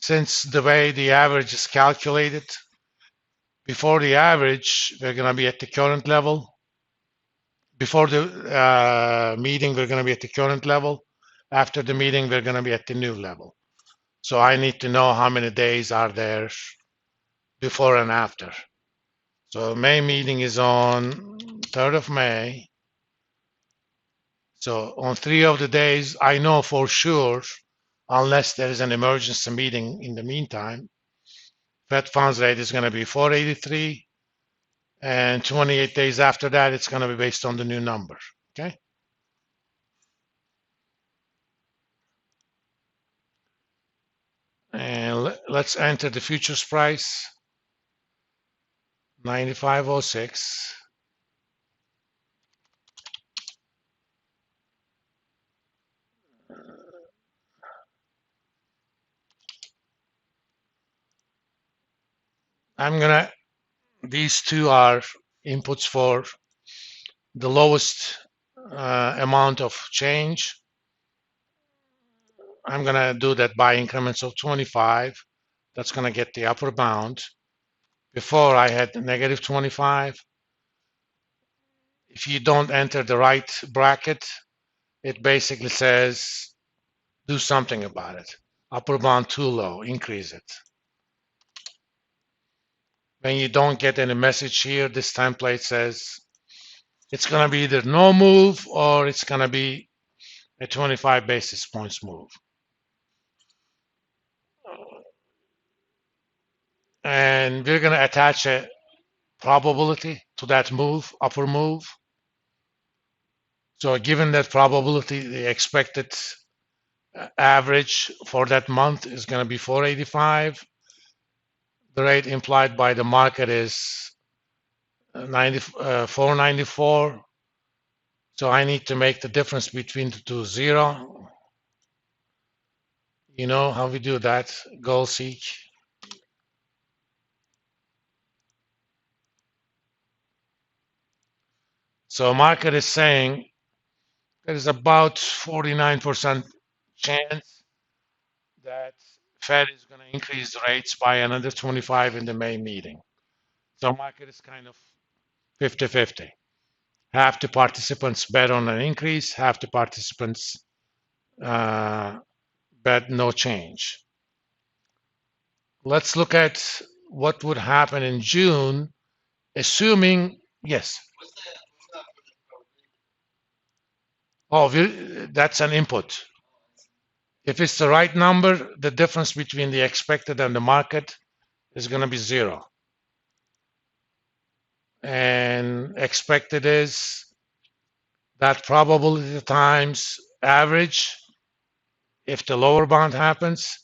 since the way the average is calculated, before the average, we're going to be at the current level. Before the meeting, we're going to be at the current level. After the meeting, we're going to be at the new level. So I need to know how many days are there before and after. So May meeting is on 3rd of May. So on 3 of the days, I know for sure, unless there is an emergency meeting in the meantime, Fed funds rate is going to be 483, and 28 days after that, it's going to be based on the new number. Okay. And let's enter the futures price, 95.06. These two are inputs for the lowest amount of change. I'm going to do that by increments of 25. That's going to get the upper bound. Before I had negative 25. If you don't enter the right bracket, it basically says do something about it. Upper bound too low, increase it. When you don't get any message here, this template says it's going to be either no move or it's going to be a 25 basis points move. And we're going to attach a probability to that move, upper move. So given that probability, the expected average for that month is going to be 485. The rate implied by the market is 494. So I need to make the difference between the two 0. You know how we do that, goal seek. So market is saying there is about 49% chance that Fed is going to increase the rates by another 25 in the May meeting. So market is kind of 50-50. Half the participants bet on an increase, half the participants bet no change. Let's look at what would happen in June, assuming, yes. Oh, that's an input. If it's the right number, the difference between the expected and the market is going to be 0. And expected is that probability times average if the lower bound happens,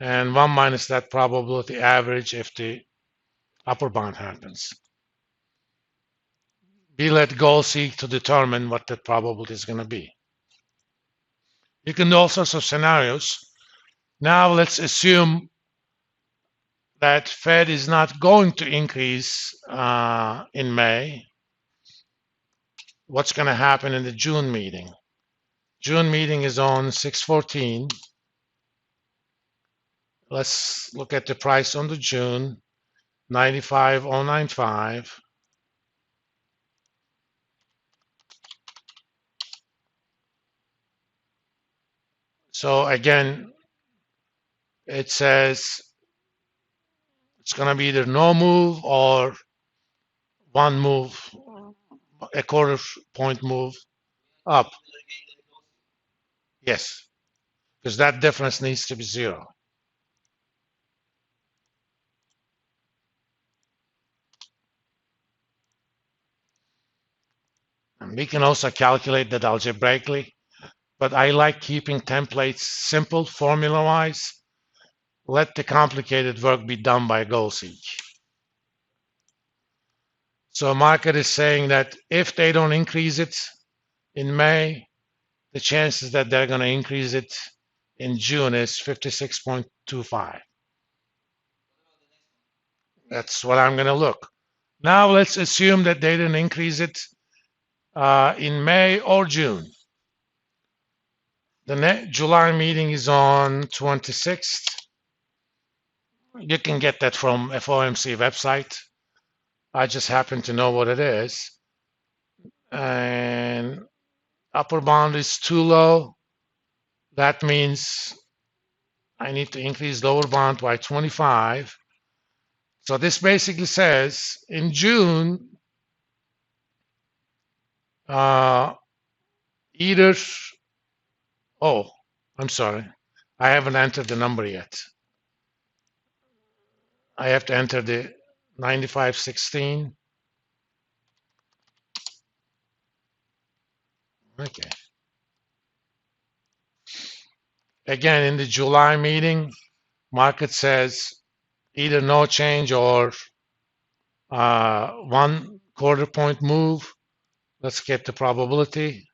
and 1 minus that probability average if the upper bound happens. We let goal seek to determine what that probability is going to be. You can do all sorts of scenarios. Now let's assume that Fed is not going to increase in May. What's going to happen in the June meeting? June meeting is on 6/14. Let's look at the price on the June, 95.095. So again, it says it's going to be either no move or one move, a quarter point move up. Yes, because that difference needs to be 0. And we can also calculate that algebraically, but I like keeping templates simple formula-wise. Let the complicated work be done by goal seek. So market is saying that if they don't increase it in May, the chances that they're going to increase it in June is 56.25. That's what I'm going to look. Now let's assume that they didn't increase it in May or June. The July meeting is on 26th. You can get that from FOMC website. I just happen to know what it is. And upper bound is too low. That means I need to increase lower bound by 25. So this basically says in June, either, oh, I'm sorry. I haven't entered the number yet. I have to enter the 9516. Okay. Again, in the July meeting, market says either no change or 1/4 point move. Let's get the probability.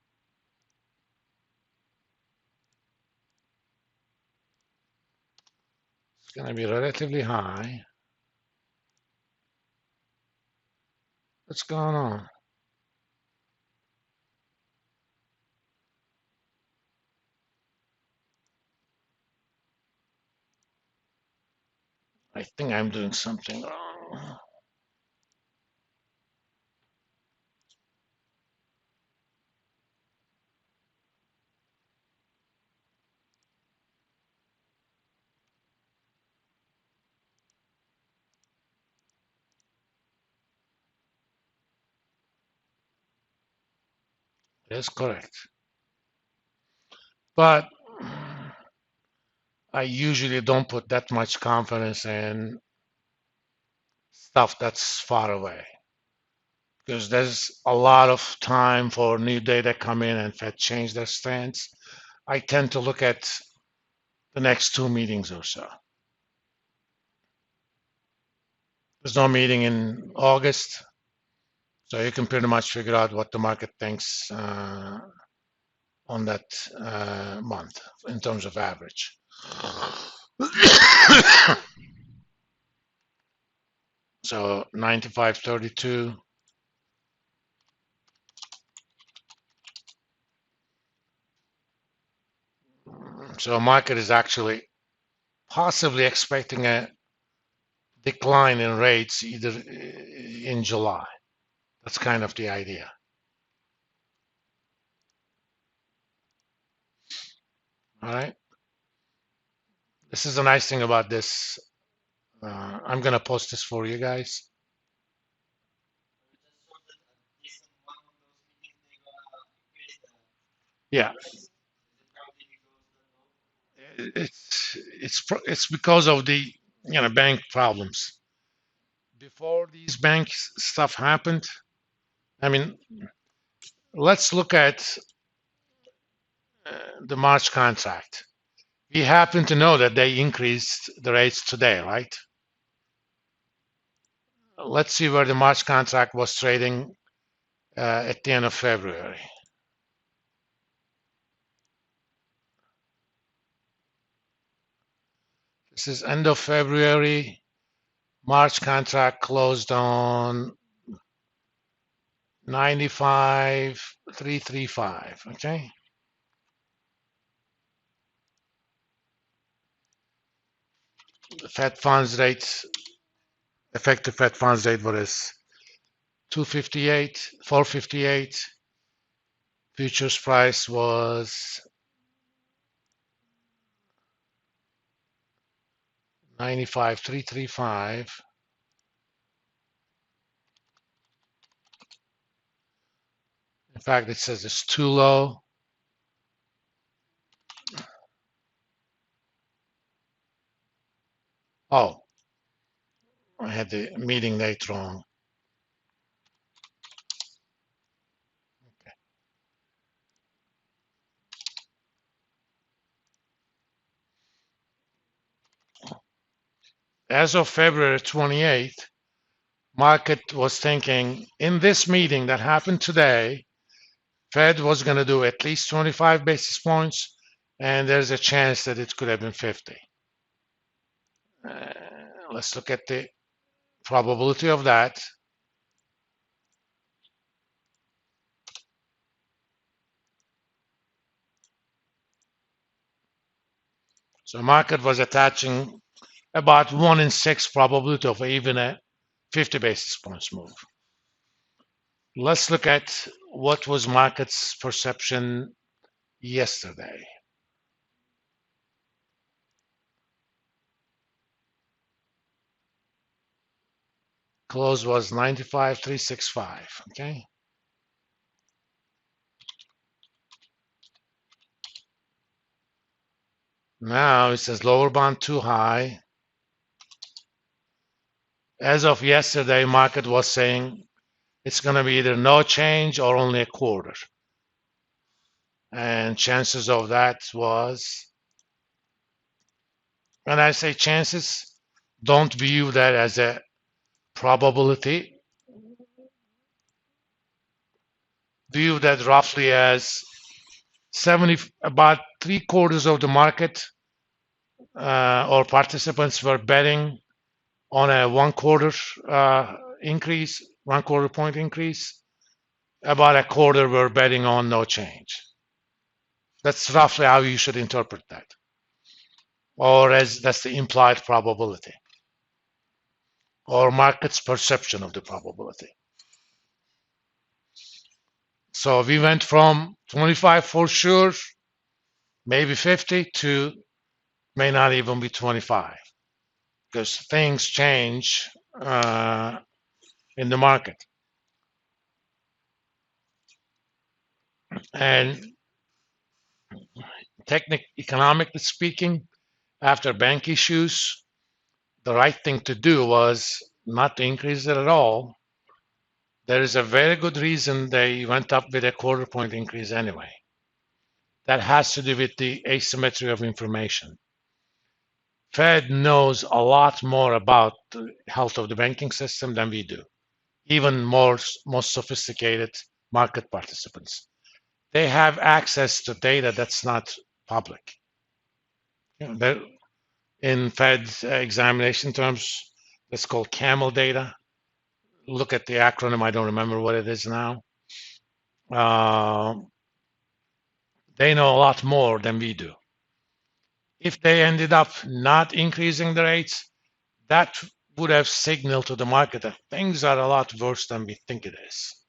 It's going to be relatively high. What's going on? I think I'm doing something wrong. That's correct. But I usually don't put that much confidence in stuff that's far away because there's a lot of time for new data come in and Fed change their stance. I tend to look at the next 2 meetings or so. There's no meeting in August, so you can pretty much figure out what the market thinks on that month in terms of average. So 95.32. So market is actually possibly expecting a decline in rates either in July. That's kind of the idea. All right. This is the nice thing about this. I'm going to post this for you guys. Yeah. It's because of the bank problems. Before these bank stuff happened, I mean, let's look at the March contract. We happen to know that they increased the rates today, right? Let's see where the March contract was trading at the end of February. This is end of February. March contract closed on 95,335. Okay. The Fed funds rate, effective Fed funds rate was 258, 458. Futures price was 95,335. In fact, it says it's too low. Oh, I had the meeting date wrong. Okay. As of February 28th, market was thinking in this meeting that happened today, Fed was going to do at least 25 basis points, and there's a chance that it could have been 50. Let's look at the probability of that. So market was attaching about 1 in 6 probability of even a 50 basis points move. Let's look at what was market's perception yesterday. Close was 95,365, okay? Now it says lower bound too high. As of yesterday, market was saying it's going to be either no change or only a quarter. And chances of that was, when I say chances, don't view that as a probability. View that roughly as about 3/4 of the market or participants were betting on a 1/4 increase, 1/4 point increase. About a quarter were betting on no change. That's roughly how you should interpret that. Or as that's the implied probability or market's perception of the probability. So we went from 25 for sure, maybe 50, to may not even be 25 because things change in the market. And economically speaking, after bank issues, the right thing to do was not to increase it at all. There is a very good reason they went up with a 1/4 point increase anyway. That has to do with the asymmetry of information. Fed knows a lot more about the health of the banking system than we do, even most sophisticated market participants. They have access to data that's not public. You know, in Fed examination terms, it's called camel data. Look at the acronym. I don't remember what it is now. They know a lot more than we do. If they ended up not increasing the rates, that would have signaled to the market that things are a lot worse than we think it is.